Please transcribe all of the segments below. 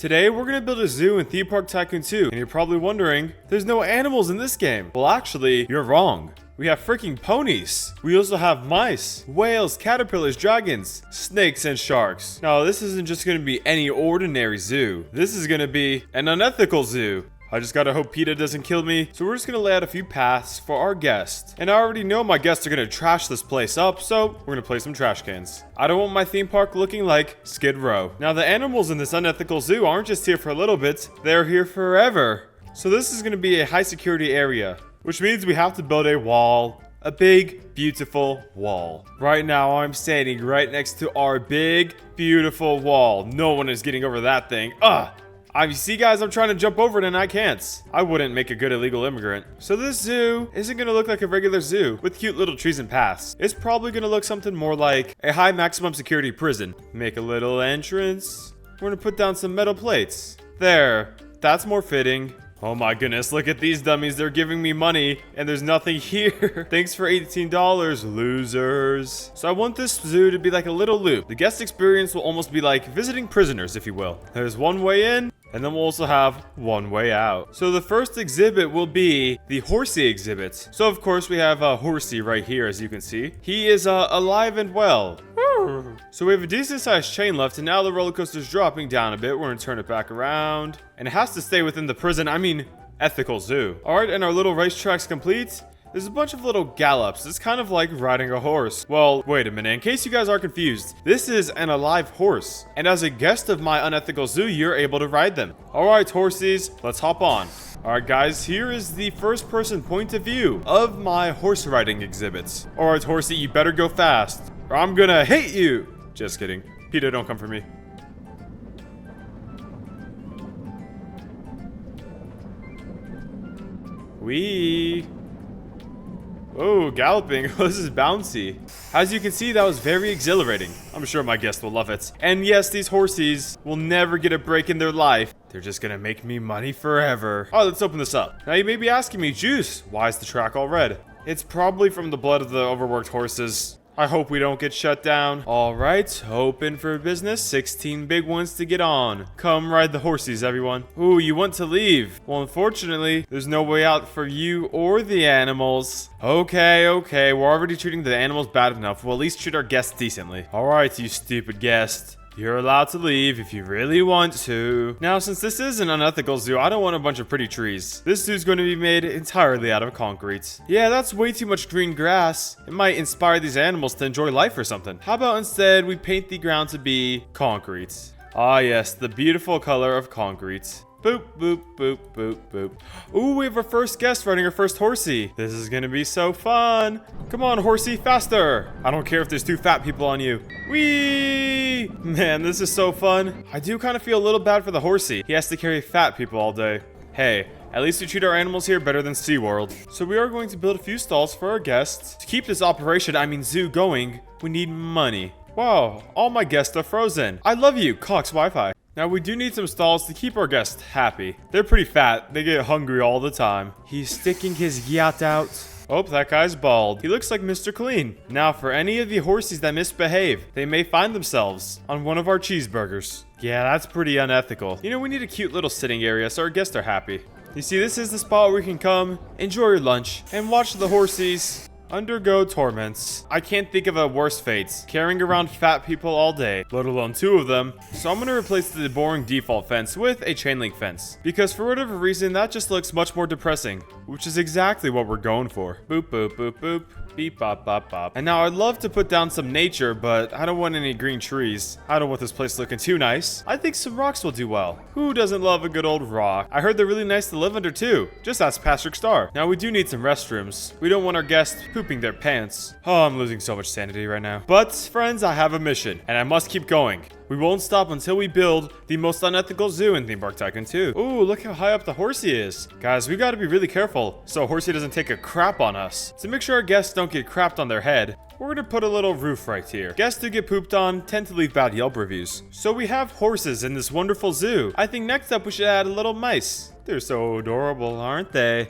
Today, we're gonna build a zoo in Theme Park Tycoon 2, and you're probably wondering, there's no animals in this game. Well, actually, you're wrong. We have freaking ponies. We also have mice, whales, caterpillars, dragons, snakes, and sharks. Now, this isn't just gonna be any ordinary zoo. This is gonna be an unethical zoo. I just gotta hope PETA doesn't kill me. So we're just gonna lay out a few paths for our guests. And I already know my guests are gonna trash this place up, so we're gonna place some trash cans. I don't want my theme park looking like Skid Row. Now the animals in this unethical zoo aren't just here for a little bit, they're here forever. So this is gonna be a high security area, which means we have to build a wall. A big, beautiful wall. Right now, I'm standing right next to our big, beautiful wall. No one is getting over that thing. You see guys, I'm trying to jump over it and I can't. I wouldn't make a good illegal immigrant. So this zoo isn't gonna look like a regular zoo with cute little trees and paths. It's probably gonna look something more like a high maximum security prison. Make a little entrance. We're gonna put down some metal plates. There, that's more fitting. Oh my goodness, look at these dummies. They're giving me money and there's nothing here. Thanks for $18, losers. So I want this zoo to be like a little loop. The guest experience will almost be like visiting prisoners, if you will. There's one way in, and then we'll also have one way out. So the first exhibit will be the Horsey exhibit. So of course we have Horsey right here, as you can see. He is alive and well. So we have a decent sized chain left, and now the roller coaster is dropping down a bit. We're gonna turn it back around. And it has to stay within the prison, ethical zoo. Alright, and our little racetrack's complete. There's a bunch of little gallops. It's kind of like riding a horse. Well, wait a minute. In case you guys are confused, this is an alive horse. And as a guest of my unethical zoo, you're able to ride them. Alright, horsies, let's hop on. Alright guys, here is the first person point of view of my horse riding exhibits. Alright, horsey, you better go fast, or I'm gonna hate you. Just kidding. PETA, don't come for me. Wee. Oh, galloping. This is bouncy. As you can see, that was very exhilarating. I'm sure my guests will love it. And yes, these horsies will never get a break in their life. They're just gonna make me money forever. Oh, let's open this up. Now you may be asking me, Juice, why is the track all red? It's probably from the blood of the overworked horses. I hope we don't get shut down. All right, open for business. 16 big ones to get on. Come ride the horsies, everyone. Ooh, you want to leave? Well, unfortunately, there's no way out for you or the animals. Okay, we're already treating the animals bad enough. We'll at least treat our guests decently. All right, you stupid guest. You're allowed to leave if you really want to. Now, since this is an unethical zoo, I don't want a bunch of pretty trees. This zoo's going to be made entirely out of concrete. Yeah, that's way too much green grass. It might inspire these animals to enjoy life or something. How about instead we paint the ground to be concrete? Ah yes, the beautiful color of concrete. Boop, boop, boop, boop, boop. Ooh, we have our first guest riding our first horsey. This is gonna be so fun. Come on, horsey, faster. I don't care if there's two fat people on you. Whee! Man, this is so fun. I do kind of feel a little bad for the horsey. He has to carry fat people all day. Hey, at least we treat our animals here better than SeaWorld. So we are going to build a few stalls for our guests. To keep this operation, zoo going, we need money. Wow, all my guests are frozen. I love you, Cox Wi-Fi. Now we do need some stalls to keep our guests happy. They're pretty fat. They get hungry all the time. He's sticking his yacht out. Oh, that guy's bald. He looks like Mr. Clean. Now for any of the horsies that misbehave, they may find themselves on one of our cheeseburgers. Yeah, that's pretty unethical. You know, we need a cute little sitting area so our guests are happy. You see, this is the spot where you can come, enjoy your lunch, and watch the horsies undergo torments. I can't think of a worse fate. Carrying around fat people all day, let alone two of them. So I'm gonna replace the boring default fence with a chain link fence. Because for whatever reason, that just looks much more depressing. Which is exactly what we're going for. Boop, boop, boop, boop. Beep, bop, bop, bop. And now I'd love to put down some nature, but I don't want any green trees. I don't want this place looking too nice. I think some rocks will do well. Who doesn't love a good old rock? I heard they're really nice to live under too. Just ask Patrick Star. Now we do need some restrooms. We don't want our guests pooping their pants. Oh, I'm losing so much sanity right now. But friends, I have a mission and I must keep going. We won't stop until we build the most unethical zoo in Theme Park Tycoon 2. Ooh, look how high up the horsey is. Guys, we gotta be really careful so horsey doesn't take a crap on us. To make sure our guests don't get crapped on their head, we're gonna put a little roof right here. Guests who get pooped on tend to leave bad Yelp reviews. So we have horses in this wonderful zoo. I think next up we should add a little mice. They're so adorable, aren't they?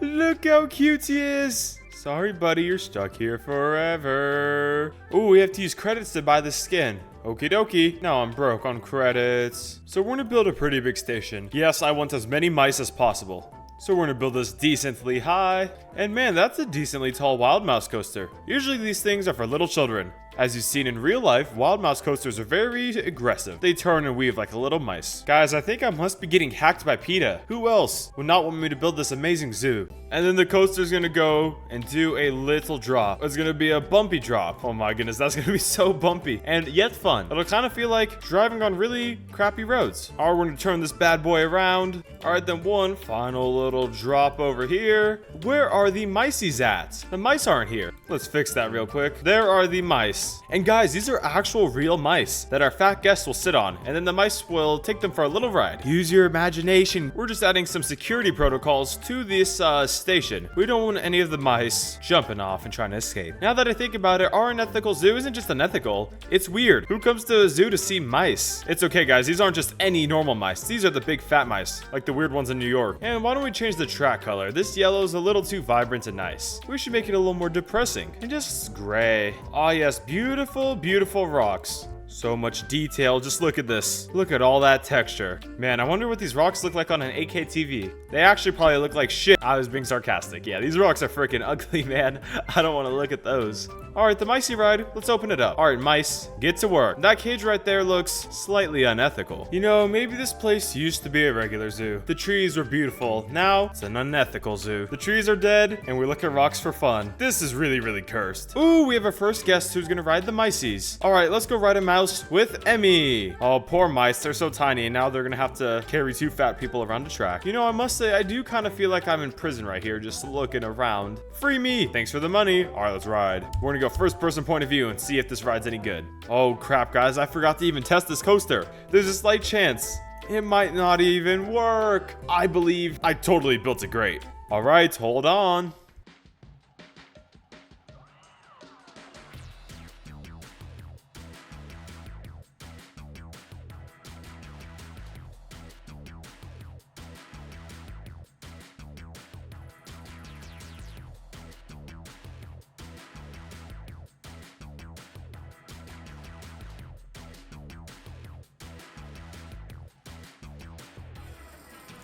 Look how cute he is. Sorry, buddy, you're stuck here forever. Ooh, we have to use credits to buy the skin. Okie dokie. Now I'm broke on credits. So we're gonna build a pretty big station. Yes, I want as many mice as possible. So we're gonna build this decently high. And man, that's a decently tall wild mouse coaster. Usually these things are for little children. As you've seen in real life, wild mouse coasters are very aggressive. They turn and weave like a little mice. Guys, I think I must be getting hacked by PETA. Who else would not want me to build this amazing zoo? And then the coaster's gonna go and do a little drop. It's gonna be a bumpy drop. Oh my goodness, that's gonna be so bumpy and yet fun. It'll kind of feel like driving on really crappy roads. All right, we're gonna turn this bad boy around. All right, then one final little drop over here. Where are the miceys at? The mice aren't here. Let's fix that real quick. There are the mice. And guys, these are actual real mice that our fat guests will sit on, and then the mice will take them for a little ride. Use your imagination. We're just adding some security protocols to this station. We don't want any of the mice jumping off and trying to escape. Now that I think about it, our unethical zoo isn't just unethical, it's weird. Who comes to a zoo to see mice? It's okay, guys, these aren't just any normal mice. These are the big fat mice, like the weird ones in New York. And why don't we change the track color? This yellow is a little too vibrant and nice. We should make it a little more depressing and just gray. Ah yes, beautiful, beautiful rocks. So much detail. Just look at this. Look at all that texture. Man, I wonder what these rocks look like on an 8K TV. They actually probably look like shit. I was being sarcastic. Yeah, these rocks are freaking ugly, man. I don't want to look at those. All right, the micey ride. Let's open it up. All right, mice, get to work. That cage right there looks slightly unethical. You know, maybe this place used to be a regular zoo. The trees were beautiful. Now it's an unethical zoo. The trees are dead, and we look at rocks for fun. This is really, really cursed. Ooh, we have our first guest who's gonna ride the miceys. All right, let's go ride a mouse with Emmy. Oh, poor mice. They're so tiny, and now they're gonna have to carry two fat people around the track. You know, I must say, I do kind of feel like I'm in prison right here, just looking around. Free me. Thanks for the money. All right, let's ride. We're gonna go first person point of view and see if this ride's any good. Oh crap, guys, I forgot to even test this coaster. There's a slight chance it might not even work. I believe I totally built it great. All right, hold on.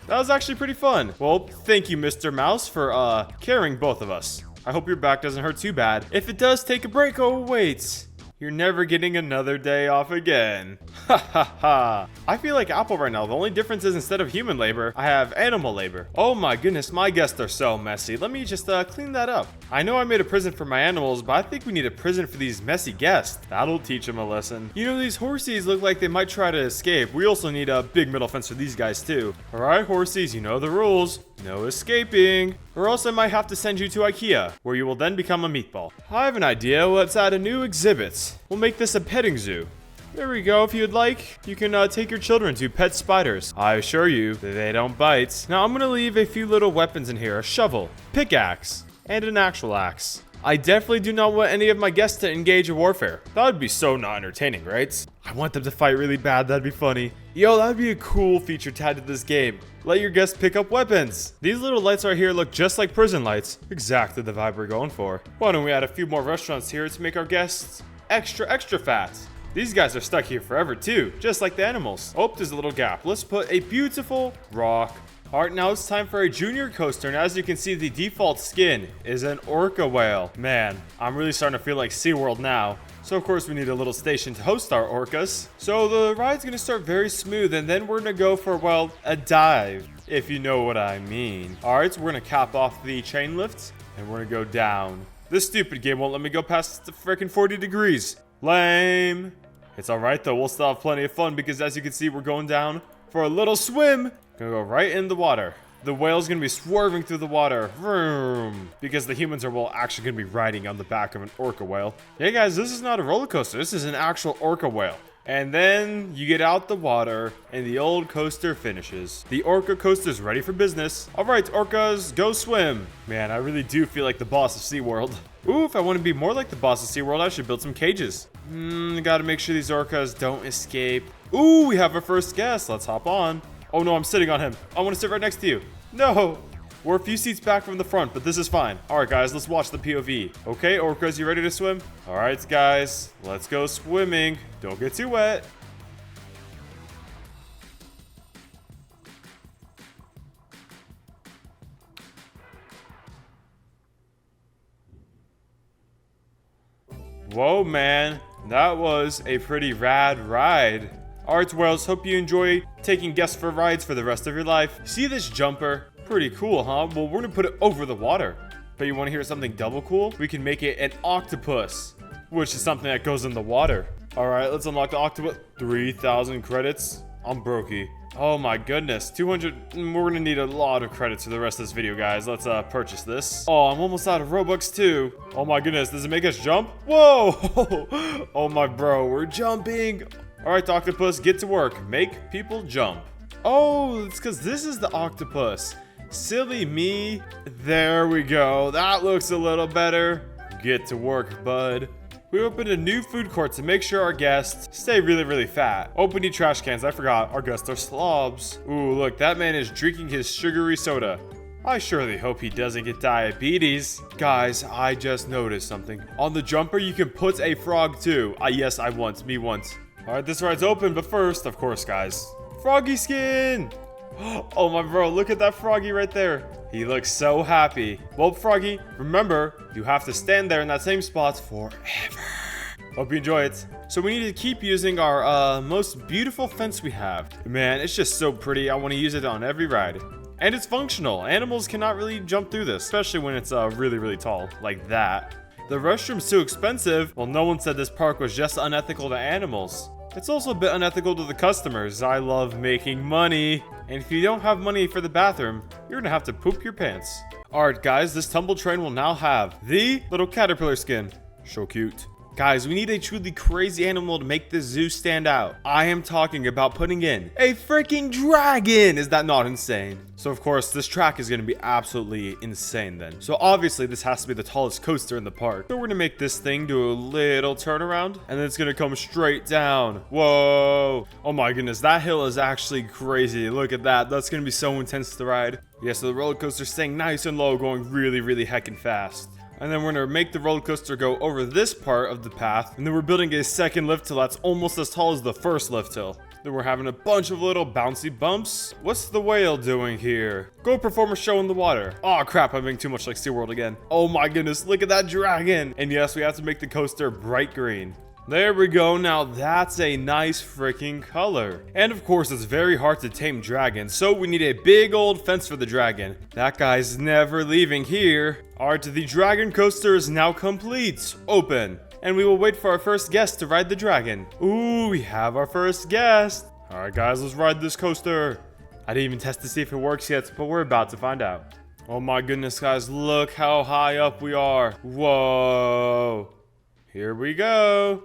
That was actually pretty fun. Well, thank you, Mr. Mouse, for carrying both of us. I hope your back doesn't hurt too bad. If it does, take a break. Oh, wait. You're never getting another day off again. Ha ha ha. I feel like Apple right now. The only difference is instead of human labor, I have animal labor. Oh my goodness, my guests are so messy. Let me just clean that up. I know I made a prison for my animals, but I think we need a prison for these messy guests. That'll teach them a lesson. You know, these horsies look like they might try to escape. We also need a big metal fence for these guys too. All right, horsies, you know the rules. No escaping. Or else I might have to send you to IKEA, where you will then become a meatball. I have an idea. Let's add a new exhibit. We'll make this a petting zoo. There we go. If you'd like, you can take your children to pet spiders. I assure you, they don't bite. Now I'm going to leave a few little weapons in here. A shovel, pickaxe, and an actual axe. I definitely do not want any of my guests to engage in warfare. That would be so not entertaining, right? I want them to fight really bad. That'd be funny. Yo, that'd be a cool feature to add to this game. Let your guests pick up weapons. These little lights right here look just like prison lights. Exactly the vibe we're going for. Why don't we add a few more restaurants here to make our guests extra fat? These guys are stuck here forever too, just like the animals. Oh, there's a little gap. Let's put a beautiful rock. All right, now it's time for a junior coaster, and as you can see, the default skin is an orca whale. Man, I'm really starting to feel like SeaWorld now. So of course we need a little station to host our orcas. So the ride's gonna start very smooth, and then we're gonna go for, well, a dive, if you know what I mean. All right, so we're gonna cap off the chain lift, and we're gonna go down. This stupid game won't let me go past the freaking 40 degrees. Lame. It's all right though, we'll still have plenty of fun because as you can see, we're going down for a little swim. Gonna go right in the water. The whale's gonna be swerving through the water. Vroom. Because the humans are, well, actually gonna be riding on the back of an orca whale. Hey guys, this is not a roller coaster. This is an actual orca whale. And then you get out the water and the old coaster finishes. The orca coaster's ready for business. All right, orcas, go swim. Man, I really do feel like the boss of SeaWorld. Ooh, if I want to be more like the boss of SeaWorld, I should build some cages. Gotta make sure these orcas don't escape. Ooh, we have our first guest. Let's hop on. Oh no, I'm sitting on him. I want to sit right next to you. No. We're a few seats back from the front, but this is fine. All right, guys, let's watch the POV. Okay, Orcas, you ready to swim? All right, guys, let's go swimming. Don't get too wet. Whoa, man, that was a pretty rad ride. Alright, Wells, hope you enjoy taking guests for rides for the rest of your life. See this jumper? Pretty cool, huh? Well, we're gonna put it over the water. But you wanna hear something double cool? We can make it an octopus, which is something that goes in the water. Alright, let's unlock the octopus. 3,000 credits. I'm brokey. Oh my goodness, 200. We're gonna need a lot of credits for the rest of this video, guys. Let's purchase this. Oh, I'm almost out of Robux too. Oh my goodness, does it make us jump? Whoa! Oh my bro, we're jumping. All right, Octopus, get to work. Make people jump. Oh, it's because this is the octopus. Silly me. There we go. That looks a little better. Get to work, bud. We opened a new food court to make sure our guests stay really, really fat. Open new trash cans. I forgot. Our guests are slobs. Ooh, look, that man is drinking his sugary soda. I surely hope he doesn't get diabetes. Guys, I just noticed something. On the jumper, you can put a frog too. Yes, I want. Me once. All right, this ride's open, but first, of course, guys, froggy skin. Oh, my bro, look at that froggy right there. He looks so happy. Well, froggy, remember, you have to stand there in that same spot forever. Hope you enjoy it. So we need to keep using our most beautiful fence we have. Man, it's just so pretty. I want to use it on every ride. And it's functional. Animals cannot really jump through this, especially when it's really, really tall, like that. The restroom's too expensive. Well, no one said this park was just unethical to animals. It's also a bit unethical to the customers. I love making money. And if you don't have money for the bathroom, you're gonna have to poop your pants. Alright guys, this tumble train will now have the little caterpillar skin. So cute. Guys, we need a truly crazy animal to make this zoo stand out. I am talking about putting in a freaking dragon. Is that not insane? So of course, this track is going to be absolutely insane then. So obviously, this has to be the tallest coaster in the park. So we're going to make this thing do a little turnaround, and then it's going to come straight down. Whoa. Oh my goodness, that hill is actually crazy. Look at that. That's going to be so intense to ride. Yeah, so the roller coaster's staying nice and low, going really, really heckin' fast. And then we're going to make the roller coaster go over this part of the path. And then we're building a second lift hill that's almost as tall as the first lift hill. Then we're having a bunch of little bouncy bumps. What's the whale doing here? Go perform a show in the water. Oh crap, I'm being too much like SeaWorld again. Oh my goodness, look at that dragon. And yes, we have to make the coaster bright green. There we go. Now that's a nice freaking color. And of course, it's very hard to tame dragons, so we need a big old fence for the dragon. That guy's never leaving here. Alright, the dragon coaster is now complete. Open. And we will wait for our first guest to ride the dragon. Ooh, we have our first guest. Alright guys, let's ride this coaster. I didn't even test to see if it works yet, but we're about to find out. Oh my goodness, guys, look how high up we are. Whoa. Here we go.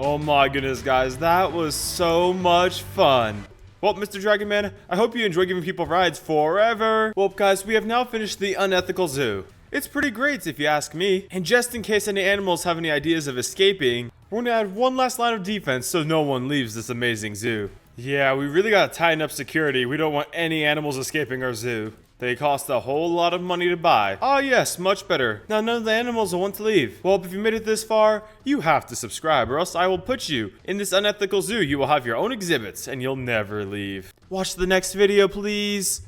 Oh my goodness, guys, that was so much fun. Well, Mr. Dragon Man, I hope you enjoy giving people rides forever. Well, guys, we have now finished the Unethical Zoo. It's pretty great if you ask me. And just in case any animals have any ideas of escaping, we're gonna add one last line of defense so no one leaves this amazing zoo. Yeah, we really gotta tighten up security. We don't want any animals escaping our zoo. They cost a whole lot of money to buy. Ah yes, much better. Now none of the animals will want to leave. Well, if you made it this far, you have to subscribe or else I will put you in this unethical zoo. You will have your own exhibits and you'll never leave. Watch the next video, please.